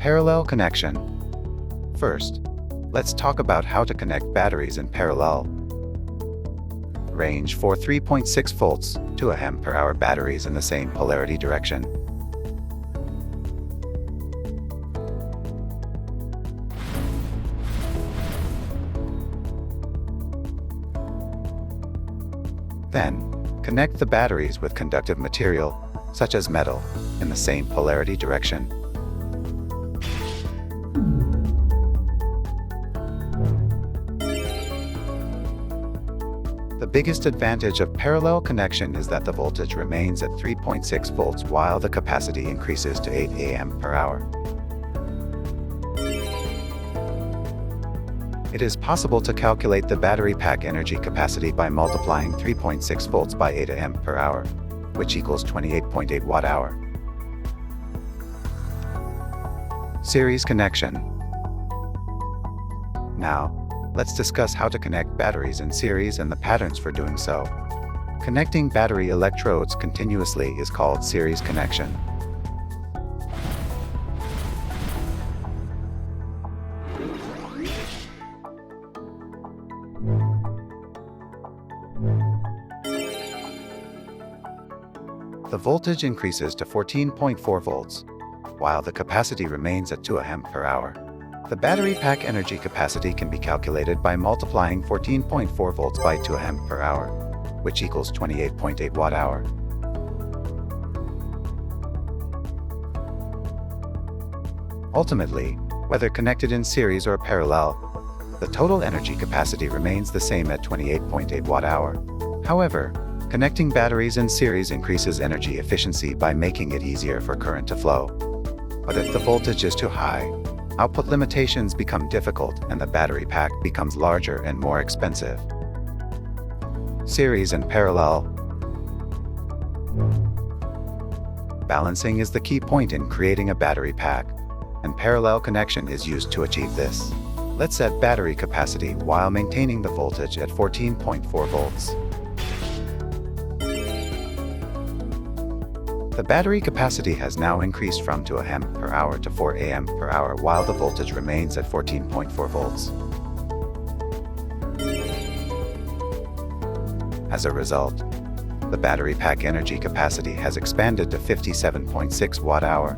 Parallel connection. First, let's talk about how to connect batteries in parallel. Range for 3.6 volts to a Ah batteries in the same polarity direction. Then, connect the batteries with conductive material, such as metal, in the same polarity direction. The biggest advantage of parallel connection is that the voltage remains at 3.6 volts while the capacity increases to 8 Ah. It is possible to calculate the battery pack energy capacity by multiplying 3.6 volts by 8 Ah, which equals 28.8 watt-hour. Series connection. Now, let's discuss how to connect batteries in series and the patterns for doing so. Connecting battery electrodes continuously is called series connection. The voltage increases to 14.4 volts, while the capacity remains at 2 Ah. The battery pack energy capacity can be calculated by multiplying 14.4 volts by 2 Ah, which equals 28.8 watt-hour. Ultimately, whether connected in series or parallel, the total energy capacity remains the same at 28.8 watt-hour. However, connecting batteries in series increases energy efficiency by making it easier for current to flow. But if the voltage is too high, output limitations become difficult and the battery pack becomes larger and more expensive. Series and parallel. Balancing is the key point in creating a battery pack, and parallel connection is used to achieve this. Let's set battery capacity while maintaining the voltage at 14.4 volts. The battery capacity has now increased from 2 Ah to 4 Ah while the voltage remains at 14.4 volts. As a result, the battery pack energy capacity has expanded to 57.6 watt-hour,